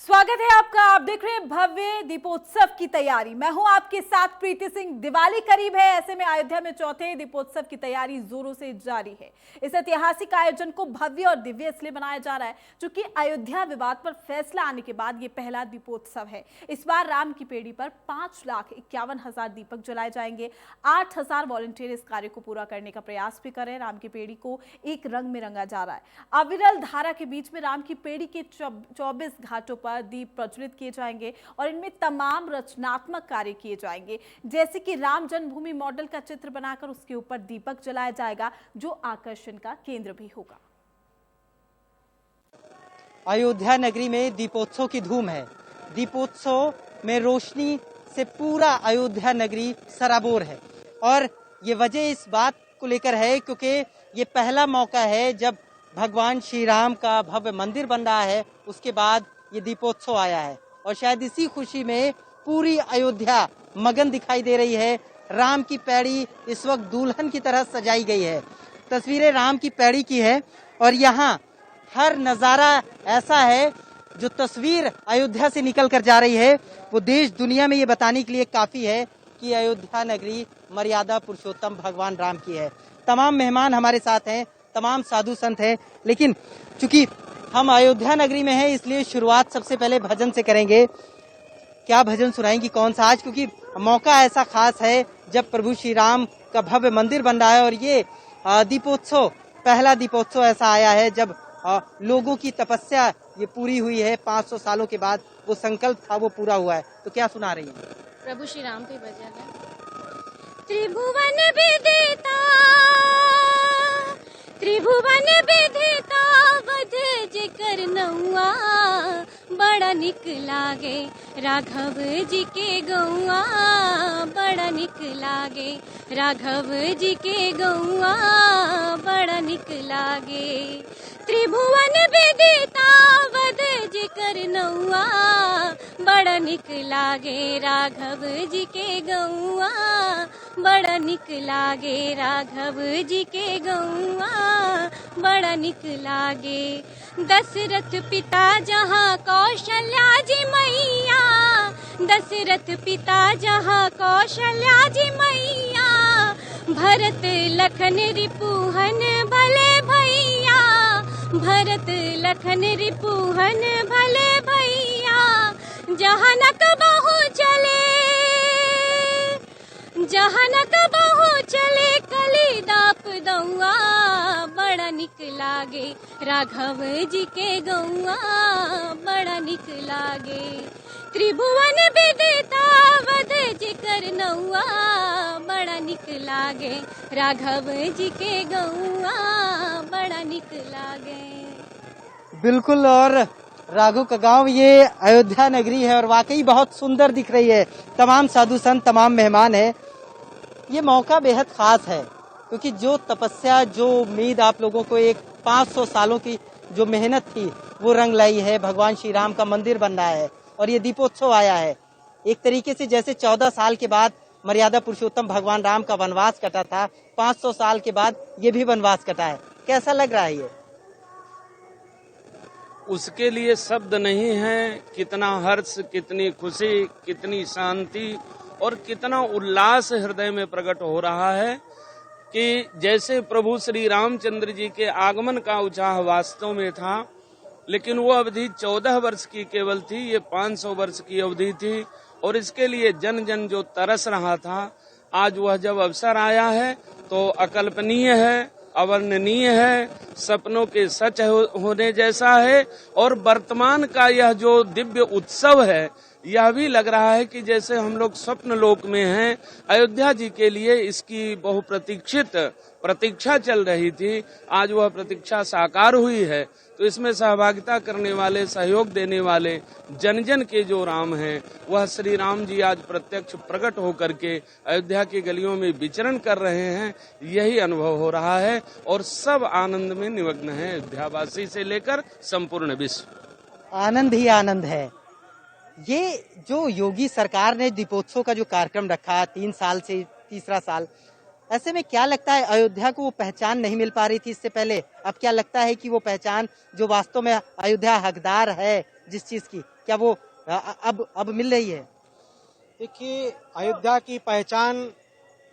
स्वागत है आपका। आप देख रहे हैं भव्य दीपोत्सव की तैयारी। मैं हूं आपके साथ प्रीति सिंह। दिवाली करीब है, ऐसे में अयोध्या में चौथे दीपोत्सव की तैयारी जोरों से जारी है। इस ऐतिहासिक आयोजन को भव्य और दिव्य इसलिए बनाया जा रहा है क्योंकि अयोध्या विवाद पर फैसला आने के बाद ये पहला दीपोत्सव है। इस बार राम की पेड़ी पर 5,51,000 दीपक जलाए जाएंगे। 8,000 वॉलंटियर इस कार्य को पूरा करने का प्रयास भी कर रहे हैं। राम की पेड़ी को एक रंग में रंगा जा रहा है। अविरल धारा के बीच में राम की पेड़ी के 24 घाटों पर दीप प्रज्वलित किए जाएंगे और इनमें तमाम रचनात्मक कार्य किए जाएंगे, जैसे कि राम जन्मभूमि मॉडल का चित्र बनाकर उसके ऊपर दीपक जलाया जाएगा, जो आकर्षण का केंद्र भी होगा। अयोध्या नगरी में दीपोत्सव की धूम है। दीपोत्सव में रोशनी से पूरा अयोध्या नगरी सराबोर है और ये वजह इस बात को लेकर है क्योंकि ये पहला मौका है जब भगवान श्री राम का भव्य मंदिर बन रहा है। उसके बाद ये दीपोत्सव आया है और शायद इसी खुशी में पूरी अयोध्या मगन दिखाई दे रही है। राम की पैड़ी इस वक्त दुल्हन की तरह सजाई गई है। तस्वीरें राम की पैड़ी की है और यहाँ हर नजारा ऐसा है जो तस्वीर अयोध्या से निकल कर जा रही है वो देश दुनिया में ये बताने के लिए काफी है कि अयोध्या नगरी मर्यादा पुरुषोत्तम भगवान राम की है। तमाम मेहमान हमारे साथ हैं, तमाम साधु संत हैं, लेकिन चूंकि हम अयोध्या नगरी में हैं इसलिए शुरुआत सबसे पहले भजन से करेंगे। क्या भजन सुनाएंगी, कौन सा आज, क्योंकि मौका ऐसा खास है जब प्रभु श्री राम का भव्य मंदिर बन रहा है और ये दीपोत्सव पहला दीपोत्सव ऐसा आया है जब लोगों की तपस्या ये पूरी हुई है। 500 सालों के बाद वो संकल्प था वो पूरा हुआ है। तो क्या सुना रही है? प्रभु श्री राम पे भजन है। त्रिभुवन विदिता त्रिभुवन विदिता वध जिकर नौआ, बड़ा निक लागे राघव जी के गौआ, बड़ा निक लागे राघव जी के गौआ, बड़ा निक लागे। त्रिभुवन विदिता वध जिकर नौआ, बड़ा निक लागे राघव जी के गौआ, बड़ा निक लागे राघव जी के गौआ, बड़ा निक लागे। दशरथ पिता जहाँ कौशल्या जी मैया, दशरथ पिता जहाँ कौशल्या जी मैया, भरत लखन रिपुहन भले भैया, भरत लखन रिपुहन भले भैया, जहाँ न कबहु चले, जहाँ न कबहु चले कली दाप दौआ, बड़ा निक लागे राघव जी के गौआ, बड़ा निक लागे। त्रिभुवन विदिता वध जिकर नौआ, बड़ा निक लागे राघव जी के गौआ, बड़ा निक लागे। बिल्कुल, और राघव का गांव ये अयोध्या नगरी है और वाकई बहुत सुंदर दिख रही है। तमाम साधु संत, तमाम मेहमान है। ये मौका बेहद खास है क्योंकि जो तपस्या, जो उम्मीद आप लोगों को एक 500 सालों की जो मेहनत थी वो रंग लाई है। भगवान श्री राम का मंदिर बन रहा है और ये दीपोत्सव आया है। एक तरीके से जैसे 14 साल के बाद मर्यादा पुरुषोत्तम भगवान राम का वनवास कटा था, 500 साल के बाद ये भी वनवास कटा है। कैसा लग रहा है ये? उसके लिए शब्द नहीं है। कितना हर्ष, कितनी खुशी, कितनी शांति और कितना उल्लास हृदय में प्रकट हो रहा है कि जैसे प्रभु श्री रामचंद्र जी के आगमन का उत्साह वास्तव में था, लेकिन वो अवधि 14 वर्ष की केवल थी, ये 500 वर्ष की अवधि थी और इसके लिए जन जन जो तरस रहा था, आज वह जब अवसर आया है तो अकल्पनीय है, अवर्णनीय है, सपनों के सच होने जैसा है। और वर्तमान का यह जो दिव्य उत्सव है, यह भी लग रहा है कि जैसे हम लोग स्वप्न लोक में हैं। अयोध्या जी के लिए इसकी बहुप्रतीक्षित प्रतीक्षा चल रही थी, आज वह प्रतीक्षा साकार हुई है। तो इसमें सहभागिता करने वाले, सहयोग देने वाले जन जन के जो राम हैं, वह श्री राम जी आज प्रत्यक्ष प्रकट होकर के अयोध्या की गलियों में विचरण कर रहे हैं। यही अनुभव हो रहा है और सब आनंद में निमग्न हैं, अयोध्यावासी से लेकर संपूर्ण विश्व। आनंद ही आनंद है। ये जो योगी सरकार ने दीपोत्सव का जो कार्यक्रम रखा 3 साल से तीसरा साल, ऐसे में क्या लगता है अयोध्या को वो पहचान नहीं मिल पा रही थी इससे पहले? अब क्या लगता है कि वो पहचान जो वास्तव में अयोध्या हकदार है जिस चीज की, क्या वो अब मिल रही है? देखिए, अयोध्या की पहचान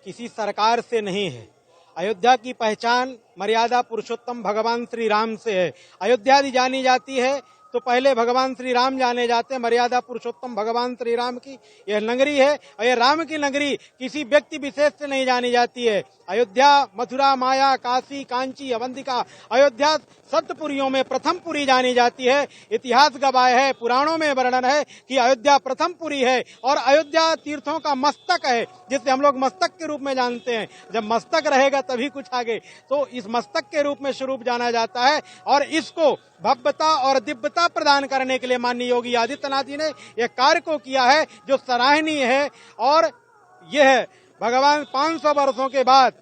किसी सरकार से नहीं है। अयोध्या की पहचान मर्यादा पुरुषोत्तम भगवान श्री राम से है। अयोध्या यदि जानी जाती है तो पहले भगवान श्री राम जाने जाते हैं। मर्यादा पुरुषोत्तम भगवान श्री राम की यह नगरी है, और यह राम की नगरी किसी व्यक्ति विशेष से नहीं जानी जाती है। अयोध्या, मथुरा, माया, काशी, कांची, अवंतिका, अयोध्या सप्तपुरियों में प्रथम पुरी जानी जाती है। इतिहास गवाह है, पुराणों में वर्णन है कि अयोध्या प्रथम पुरी है, और अयोध्या तीर्थों का मस्तक है, जिसे हम लोग मस्तक के रूप में जानते हैं। जब मस्तक रहेगा तभी कुछ आगे, तो इस मस्तक के रूप में स्वरूप जाना जाता है। और इसको भव्यता और दिव्यता प्रदान करने के लिए माननीय योगी आदित्यनाथ जी ने यह कार्य को किया है, जो सराहनीय है। और यह भगवान 500 वर्षों के बाद,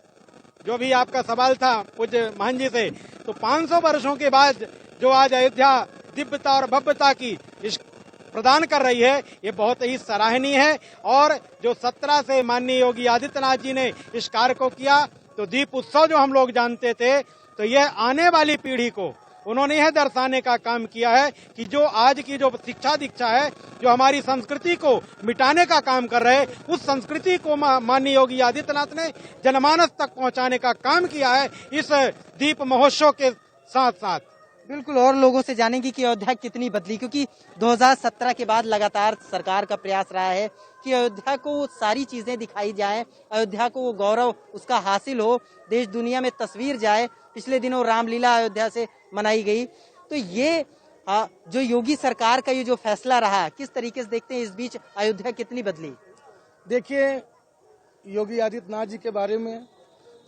जो भी आपका सवाल था पूज्य महंत जी से, तो 500 वर्षों के बाद जो आज अयोध्या दिव्यता और भव्यता की इस प्रदान कर रही है, ये बहुत ही सराहनीय है। और जो 17 से माननीय योगी आदित्यनाथ जी ने इस कार्य को किया, तो दीप उत्सव जो हम लोग जानते थे, तो यह आने वाली पीढ़ी को उन्होंने यह दर्शाने का काम किया है कि जो आज की जो शिक्षा दीक्षा है, जो हमारी संस्कृति को मिटाने का काम कर रहे, उस संस्कृति को माननीय योगी आदित्यनाथ ने जनमानस तक पहुंचाने का काम किया है इस दीप महोत्सव के साथ साथ। बिल्कुल, और लोगों से जानेंगे कि अयोध्या कितनी बदली, क्योंकि 2017 के बाद लगातार सरकार का प्रयास रहा है कि अयोध्या को वो सारी चीजें दिखाई जाए, अयोध्या को वो गौरव उसका हासिल हो, देश दुनिया में तस्वीर जाए। पिछले दिनों रामलीला अयोध्या से मनाई गई, तो ये जो योगी सरकार का ये जो फैसला रहा, किस तरीके से देखते हैं? इस बीच अयोध्या कितनी बदली? देखिए, योगी आदित्यनाथ जी के बारे में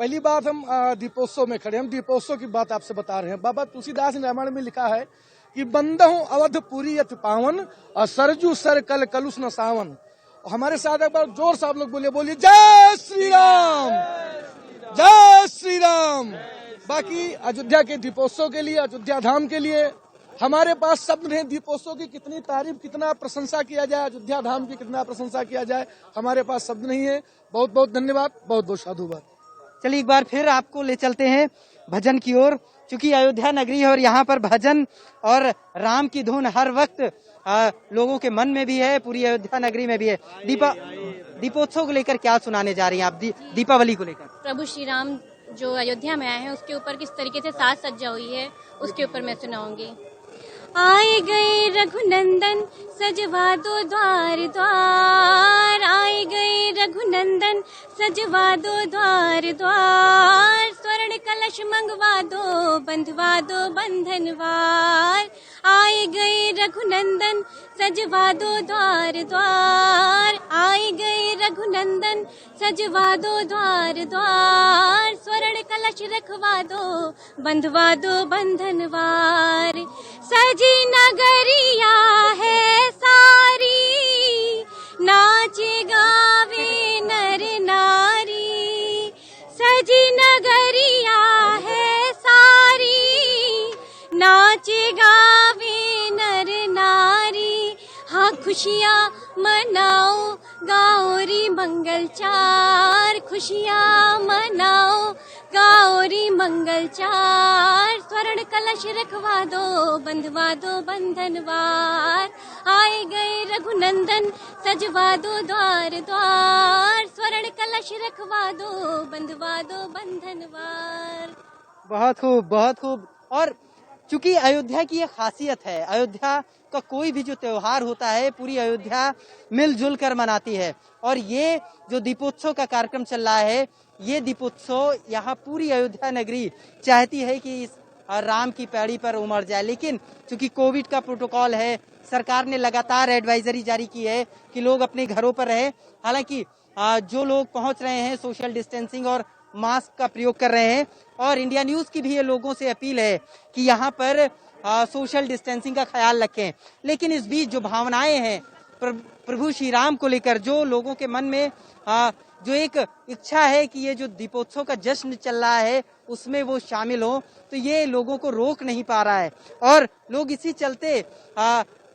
पहली बात, हम दीपोत्सव में खड़े, हम दीपोत्सव की बात आपसे बता रहे हैं। बाबा तुलसीदास ने रामायण में लिखा है कि बंदहु अवधपुरी अति पावन, और सरजू सर कल कलुष न सावन। हमारे साथ एक बार जोर से आप लोग बोलिए जय श्री राम, जय श्री राम। बाकी अयोध्या के दीपोत्सव के लिए, अयोध्या धाम के लिए हमारे पास शब्द नहीं। दीपोत्सव की कितनी तारीफ, कितना प्रशंसा किया जाए, अयोध्या धाम की कितना प्रशंसा किया जाए, हमारे पास शब्द नहीं है। बहुत बहुत धन्यवाद, बहुत बहुत साधुवाद। चलिए एक बार फिर आपको ले चलते हैं भजन की ओर, क्योंकि अयोध्या नगरी है और यहाँ पर भजन और राम की धुन हर वक्त लोगों के मन में भी है, पूरी अयोध्या नगरी में भी है। दीपोत्सव को लेकर क्या सुनाने जा रही हैं आप, दीपावली को लेकर? प्रभु श्री राम जो अयोध्या में आए हैं उसके ऊपर किस तरीके से साज सज्जा हुई है, उसके ऊपर मैं सुनाऊंगी। आए गए रघुनंदन सजवा दो द्वार द्वार, आए गए रघुनंदन सजवा दो द्वार द्वार, स्वर्ण कलश मंगवा दो बंधवा दो बंधनवार। आए गए रघुनंदन सजवा दो द्वार द्वार, आए गए रघुनंदन सजवा दो द्वार द्वार, स्वर्ण कलश रखवा दो बंधवा दो बंधनवार। सजी नगरिया है सारी, नाचे गावे नर नारी। सजी नगरिया है सारी, नाचे गावे नर नारी। हाँ खुशियाँ मनाओ गाओ री मंगल चार, खुशियाँ मनाओ गाओ री मंगल चार। स्वर्ण कलश रखवा दो बंधवा दो बंधनवार, आए गए रघुनंदन सजवा दो द्वार द्वार, स्वर्ण कलश रखवा दो बंधवा दो बंधनवार। बहुत खूब, बहुत खूब। और चूंकि अयोध्या की ये खासियत है, अयोध्या का कोई भी जो त्योहार होता है पूरी अयोध्या मिलजुल कर मनाती है, और ये जो दीपोत्सव का कार्यक्रम चल रहा है, ये दीपोत्सव यहाँ पूरी अयोध्या नगरी चाहती है कि इस राम की पैड़ी पर उमड़ जाए, लेकिन चूंकि कोविड का प्रोटोकॉल है, सरकार ने लगातार एडवाइजरी जारी की है कि लोग अपने घरों पर रहें। हालांकि जो लोग पहुंच रहे हैं सोशल डिस्टेंसिंग और मास्क का प्रयोग कर रहे हैं, और इंडिया न्यूज की भी ये लोगों से अपील है कि यहाँ पर सोशल डिस्टेंसिंग का ख्याल रखें। लेकिन इस बीच जो भावनाएं हैं प्रभु श्री राम को लेकर, जो लोगों के मन में जो एक इच्छा है कि ये जो दीपोत्सव का जश्न चल रहा है उसमें वो शामिल हो, तो ये लोगों को रोक नहीं पा रहा है, और लोग इसी चलते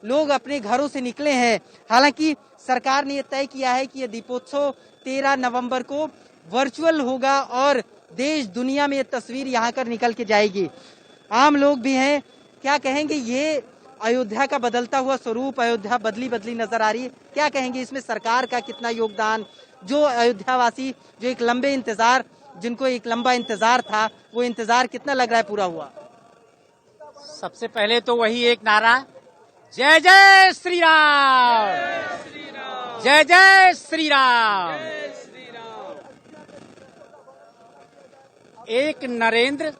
लोग अपने घरों से निकले हैं। हालांकि सरकार ने ये तय किया है कि ये दीपोत्सव 13 नवंबर को वर्चुअल होगा और देश दुनिया में ये तस्वीर यहाँ कर निकल के जाएगी। आम लोग भी हैं, क्या कहेंगे, ये अयोध्या का बदलता हुआ स्वरूप, अयोध्या बदली बदली नजर आ रही है, क्या कहेंगे इसमें सरकार का कितना योगदान? जो अयोध्यावासी जो एक लंबे इंतजार, जिनको एक लंबा इंतजार था, वो इंतजार कितना लग रहा है पूरा हुआ? सबसे पहले तो वही एक नारा, जय जय श्री राम, जय जय श्री राम। एक नरेंद्र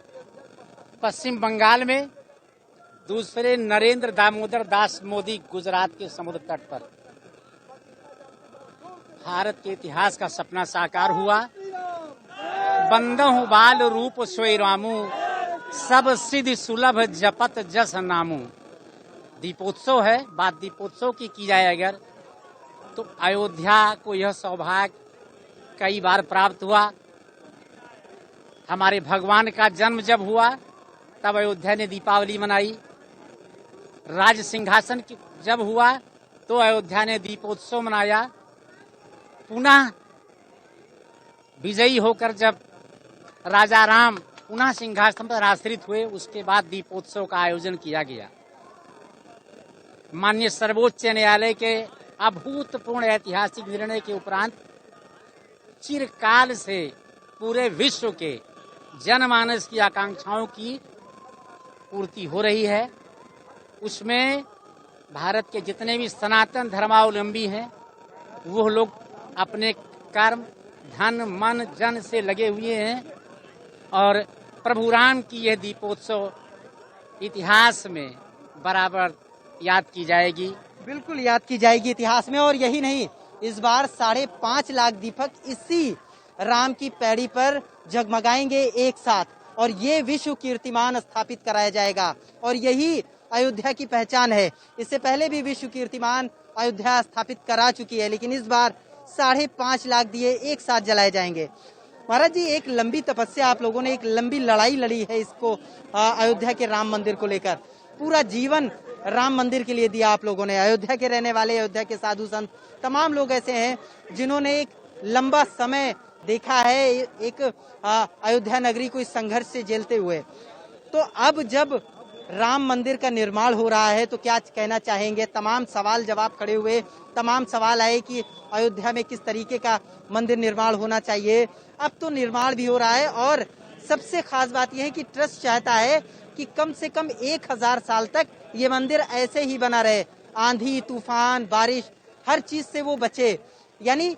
पश्चिम बंगाल में, दूसरे नरेंद्र दामोदर दास मोदी गुजरात के समुद्र तट पर। भारत के इतिहास का सपना साकार हुआ। बंदहु बाल रूप सोई रामू, सब सिद्धि सुलभ जपत जस नामू। दीपोत्सव है, बात दीपोत्सव की जाए अगर, तो अयोध्या को यह सौभाग्य कई बार प्राप्त हुआ। हमारे भगवान का जन्म जब हुआ तब अयोध्या ने दीपावली मनाई। राज सिंहासन जब हुआ तो अयोध्या ने दीपोत्सव मनाया। पुनः विजयी होकर जब राजा राम पुनः सिंहासन पर आश्रित हुए, उसके बाद दीपोत्सव का आयोजन किया गया। माननीय सर्वोच्च न्यायालय के अभूतपूर्ण ऐतिहासिक निर्णय के उपरांत चिरकाल से पूरे विश्व के जनमानस की आकांक्षाओं की पूर्ति हो रही है। उसमें भारत के जितने भी सनातन धर्मावलंबी हैं, वो लोग अपने कर्म, धन, मन, जन से लगे हुए हैं और प्रभु राम की यह दीपोत्सव इतिहास में बराबर याद की जाएगी। बिल्कुल याद की जाएगी इतिहास में। और यही नहीं, इस बार 5.5 लाख दीपक इसी राम की पैड़ी पर जगमगाएंगे एक साथ, और ये विश्व कीर्तिमान स्थापित कराया जाएगा। और यही अयोध्या की पहचान है। इससे पहले भी विश्व कीर्तिमान अयोध्या स्थापित करा चुकी है, लेकिन इस बार 5.5 लाख दिए एक साथ जलाए जाएंगे। महाराज जी, एक लंबी तपस्या आप लोगों ने, एक लंबी लड़ाई लड़ी है इसको, अयोध्या के राम मंदिर को लेकर। पूरा जीवन राम मंदिर के लिए दिया आप लोगों ने। अयोध्या के रहने वाले, अयोध्या के साधु संत, तमाम लोग ऐसे हैं जिन्होंने एक लंबा समय देखा है एक अयोध्या नगरी को इस संघर्ष से झेलते हुए। तो अब जब राम मंदिर का निर्माण हो रहा है तो क्या कहना चाहेंगे? तमाम सवाल जवाब खड़े हुए, तमाम सवाल आए कि अयोध्या में किस तरीके का मंदिर निर्माण होना चाहिए। अब तो निर्माण भी हो रहा है, और सबसे खास बात यह है कि ट्रस्ट चाहता है कि कम से कम 1000 साल तक ये मंदिर ऐसे ही बना रहे, आंधी, तूफान, बारिश, हर चीज से वो बचे। यानी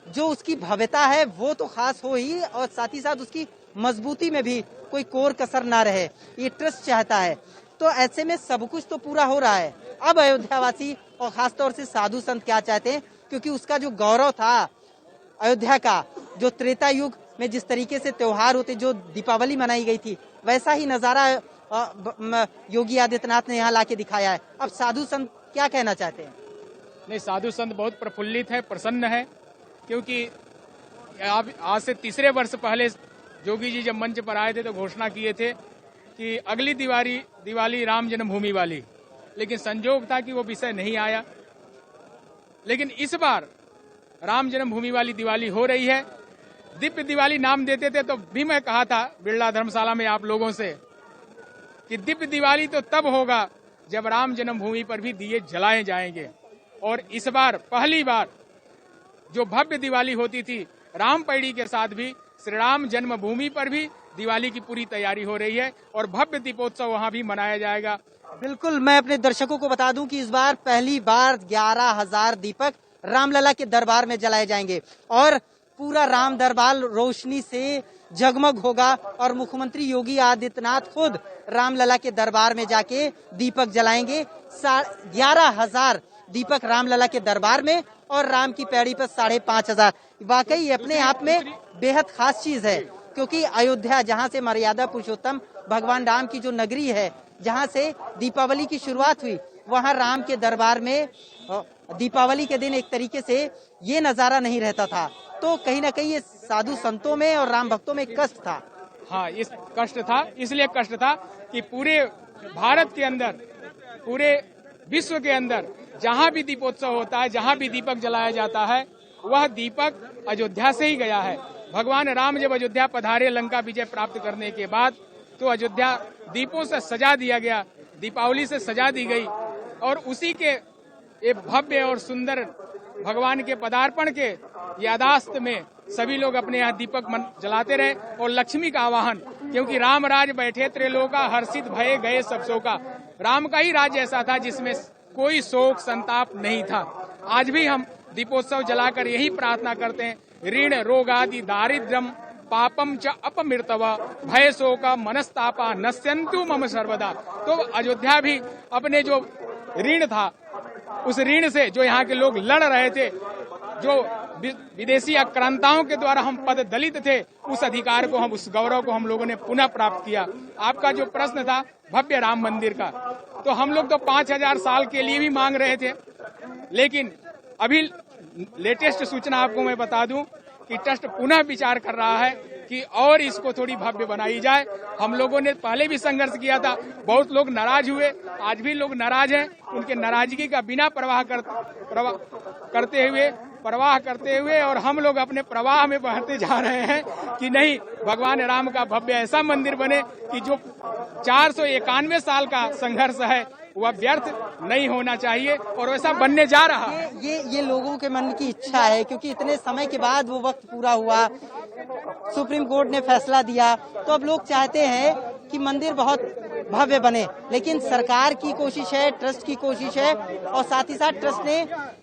जो उसकी भव्यता है वो तो खास हो ही, और साथ ही साथ उसकी मजबूती में भी कोई कोर कसर ना रहे, ये ट्रस्ट चाहता है। तो ऐसे में सब कुछ तो पूरा हो रहा है। अब अयोध्यावासी और खासतौर से साधु संत क्या चाहते हैं? क्योंकि उसका जो गौरव था अयोध्या का, जो त्रेता युग में जिस तरीके से त्योहार होते, जो दीपावली मनाई गई थी, वैसा ही नजारा योगी आदित्यनाथ ने यहाँ लाके दिखाया है। अब साधु संत क्या कहना चाहते हैं? नहीं, साधु संत बहुत प्रफुल्लित है, प्रसन्न है, क्योंकि आज से तीसरे वर्ष पहले जोगी जी जब मंच पर आए थे तो घोषणा किए थे कि अगली दिवाली राम जन्मभूमि वाली, लेकिन संजोग था कि वो विषय नहीं आया। लेकिन इस बार राम जन्मभूमि वाली दिवाली हो रही है। दिव्य दिवाली नाम देते थे तो भी मैं कहा था बिरला धर्मशाला में आप लोगों से कि दिव्य दिवाली तो तब होगा जब राम जन्मभूमि पर भी दिए जलाए जाएंगे। और इस बार पहली बार जो भव्य दिवाली होती थी राम पैड़ी के साथ भी श्री राम जन्मभूमि पर भी दिवाली की पूरी तैयारी हो रही है और भव्य दीपोत्सव वहां भी मनाया जाएगा। बिल्कुल, मैं अपने दर्शकों को बता दूं कि इस बार पहली बार 11,000 दीपक रामलला के दरबार में जलाए जाएंगे और पूरा राम दरबार रोशनी से जगमग होगा और मुख्यमंत्री योगी आदित्यनाथ खुद रामलला के दरबार में जाके दीपक जलाएंगे। 11,000 दीपक रामलला के दरबार में और राम की पैड़ी पर 5,500। वाकई अपने आप में बेहद खास चीज है, क्योंकि अयोध्या जहां से मर्यादा पुरुषोत्तम भगवान राम की जो नगरी है, जहां से दीपावली की शुरुआत हुई, वहां राम के दरबार में दीपावली के दिन एक तरीके से ये नजारा नहीं रहता था। तो कहीं ना कहीं ये साधु संतों में और राम भक्तों में कष्ट था। हाँ, इस कष्ट था, इसलिए कष्ट था कि पूरे भारत के अंदर, पूरे विश्व के अंदर जहाँ भी दीपोत्सव होता है, जहाँ भी दीपक जलाया जाता है, वह दीपक अयोध्या से ही गया है। भगवान राम जब अयोध्या पधारे लंका विजय प्राप्त करने के बाद, तो अयोध्या दीपों से सजा दिया गया, दीपावली से सजा दी गई और उसी के एक भव्य और सुंदर भगवान के पदार्पण के यादाश्त में सभी लोग अपने यहाँ दीपक जलाते रहे और लक्ष्मी का आवाहन, क्योंकि राम राज बैठे त्रिलोका हर्षित भये गए सब शोका। राम का ही राज्य ऐसा था जिसमें कोई शोक संताप नहीं था। आज भी हम दीपोत्सव जलाकर यही प्रार्थना करते हैं, ऋण रोग आदि दारिद्र्यम पापम च अपमृतव भय शोका मनस्तापा नश्यन्तु मम सर्वदा। तो अयोध्या भी अपने जो ऋण था उस ऋण से, जो यहाँ के लोग लड़ रहे थे, जो विदेशी आक्रांताओं के द्वारा हम पद दलित थे, उस अधिकार को, हम उस गौरव को हम लोगों ने पुनः प्राप्त किया। आपका जो प्रश्न था भव्य राम मंदिर का, तो हम लोग तो 5000 साल के लिए भी मांग रहे थे, लेकिन अभी लेटेस्ट सूचना आपको मैं बता दूं कि ट्रस्ट पुनः विचार कर रहा है कि और इसको थोड़ी भव्य बनाई जाए। हम लोगों ने पहले भी संघर्ष किया था, बहुत लोग नाराज हुए, आज भी लोग नाराज हैं। उनके नाराजगी का बिना परवाह करते हुए और हम लोग अपने प्रवाह में बढ़ते जा रहे हैं कि नहीं, भगवान राम का भव्य ऐसा मंदिर बने कि जो 491 साल का संघर्ष है वह व्यर्थ नहीं होना चाहिए, और वैसा बनने जा रहा है। ये लोगों के मन की इच्छा है, क्योंकि इतने समय के बाद वो वक्त पूरा हुआ, सुप्रीम कोर्ट ने फैसला दिया, तो अब लोग चाहते हैं कि मंदिर बहुत भव्य बने। लेकिन सरकार की कोशिश है, ट्रस्ट की कोशिश है, और साथ ही साथ ट्रस्ट ने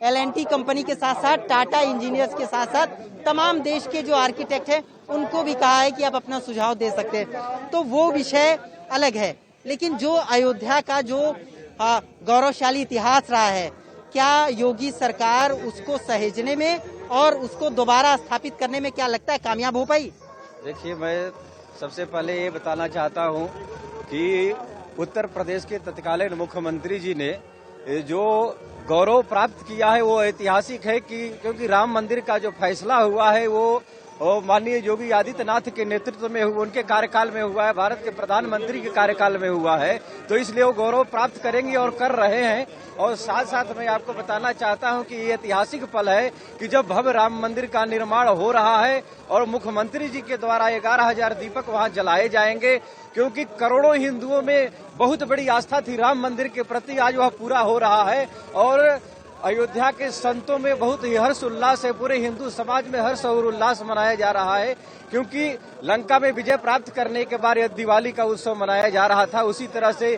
L&T कंपनी के साथ साथ टाटा इंजीनियर्स के साथ साथ तमाम देश के जो आर्किटेक्ट हैं उनको भी कहा है कि आप अपना सुझाव दे सकते हैं। तो वो विषय अलग है, लेकिन जो अयोध्या का जो गौरवशाली इतिहास रहा है, क्या योगी सरकार उसको सहेजने में और उसको दोबारा स्थापित करने में क्या लगता है कामयाब हो पाई? देखिए, मैं सबसे पहले ये बताना चाहता हूँ कि उत्तर प्रदेश के तत्कालीन मुख्यमंत्री जी ने जो गौरव प्राप्त किया है वो ऐतिहासिक है, कि क्योंकि राम मंदिर का जो फैसला हुआ है वो माननीय योगी आदित्यनाथ के नेतृत्व में हुआ, उनके कार्यकाल में हुआ है, भारत के प्रधानमंत्री के कार्यकाल में हुआ है। तो इसलिए वो गौरव प्राप्त करेंगे और कर रहे हैं। और साथ साथ मैं आपको बताना चाहता हूं कि ये ऐतिहासिक पल है कि जब भव्य राम मंदिर का निर्माण हो रहा है और मुख्यमंत्री जी के द्वारा 11,000 दीपक वहां जलाए जाएंगे, क्योंकि करोड़ों हिंदुओं में बहुत बड़ी आस्था थी राम मंदिर के प्रति, आज वह पूरा हो रहा है। और अयोध्या के संतों में बहुत ही हर्ष उल्लास है, पूरे हिंदू समाज में हर्ष और उल्लास मनाया जा रहा है, क्योंकि लंका में विजय प्राप्त करने के बाद दिवाली का उत्सव मनाया जा रहा था। उसी तरह से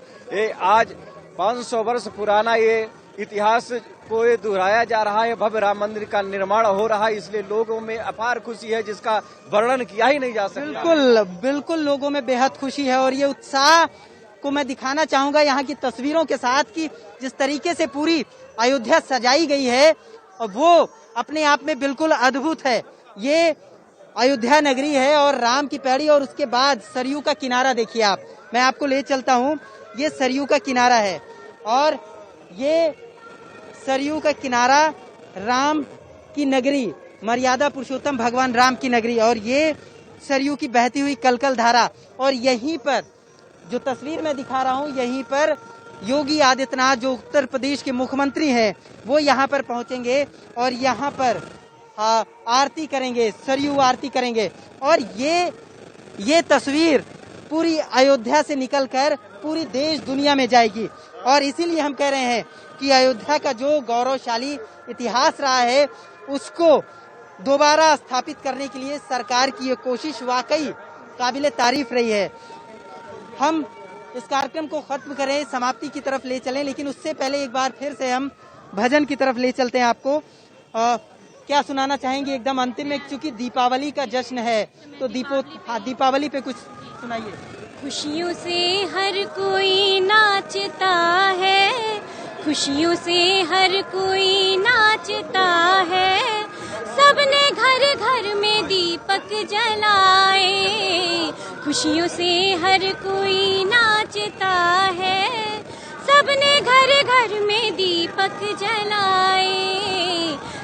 आज 500 वर्ष पुराना ये इतिहास को दोहराया जा रहा है, भव्य राम मंदिर का निर्माण हो रहा है, इसलिए लोगों में अपार खुशी है जिसका वर्णन किया ही नहीं जा सकता। बिल्कुल लोगों में बेहद खुशी है, और ये उत्साह को मैं दिखाना चाहूंगा यहाँ की तस्वीरों के साथ कि जिस तरीके से पूरी अयोध्या सजाई गई है और वो अपने आप में बिल्कुल अद्भुत है। ये अयोध्या नगरी है और राम की पैड़ी, और उसके बाद सरयू का किनारा देखिए आप, मैं आपको ले चलता हूँ। ये सरयू का किनारा है और ये सरयू का किनारा राम की नगरी, मर्यादा पुरुषोत्तम भगवान राम की नगरी, और ये सरयू की बहती हुई कलकल धारा। और यहीं पर जो तस्वीर मैं दिखा रहा हूँ, यहीं पर योगी आदित्यनाथ जो उत्तर प्रदेश के मुख्यमंत्री हैं वो यहाँ पर पहुंचेंगे और यहाँ पर आरती करेंगे, सरयू आरती करेंगे। और ये तस्वीर पूरी अयोध्या से निकलकर पूरी देश दुनिया में जाएगी। और इसीलिए हम कह रहे हैं कि अयोध्या का जो गौरवशाली इतिहास रहा है उसको दोबारा स्थापित करने के लिए सरकार की ये कोशिश वाकई काबिले तारीफ रही है। हम इस कार्यक्रम को खत्म करें, समाप्ति की तरफ ले चलें, लेकिन उससे पहले एक बार फिर से हम भजन की तरफ ले चलते हैं आपको। क्या सुनाना चाहेंगे एकदम अंतिम में, क्योंकि दीपावली का जश्न है, तो दीपावली पे कुछ सुनाइए। खुशियों से हर कोई नाचता है, खुशियों से हर कोई नाचता है, सबने घर घर में दीपक जलाए, खुशियों से हर कोई नाचता है, सबने घर घर में दीपक जलाए।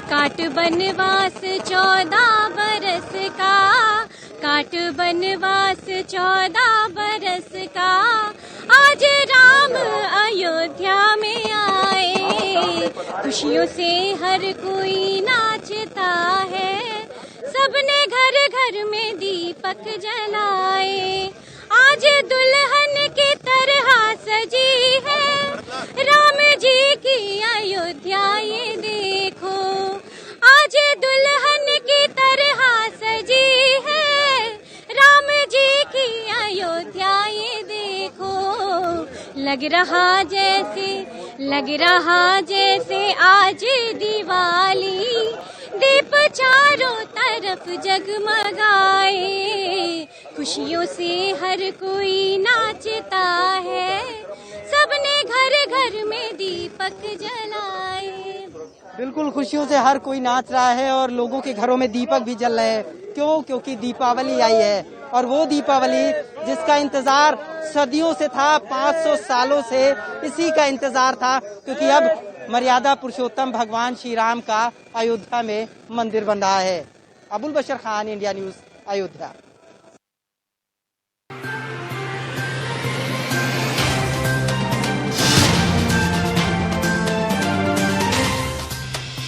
काट बनवास 14 बरस का, काट बनवास 14 बरस का, आज राम अयोध्या में आए, खुशियों से हर कोई नाचता है, सबने घर घर में दीपक जलाए। आज दुल्हन के तरह सजी है, राम जी की अयोध्या ये देखो, आज दुल्हन की तरह सजी है, राम जी की अयोध्या ये देखो, लग रहा जैसे आज दिवाली, दीप चारों तरफ जगमगाए, खुशियों से हर कोई नाचता है, सबने घर घर में दीपक जलाए। बिल्कुल खुशियों से हर कोई नाच रहा है और लोगों के घरों में दीपक भी जल रहे हैं। क्यों? क्योंकि दीपावली आई है और वो दीपावली जिसका इंतजार सदियों से था, 500 सालों से इसी का इंतजार था, क्योंकि अब मर्यादा पुरुषोत्तम भगवान श्री राम का अयोध्या में मंदिर बन रहा है। अबुल बशर खान, इंडिया न्यूज, अयोध्या।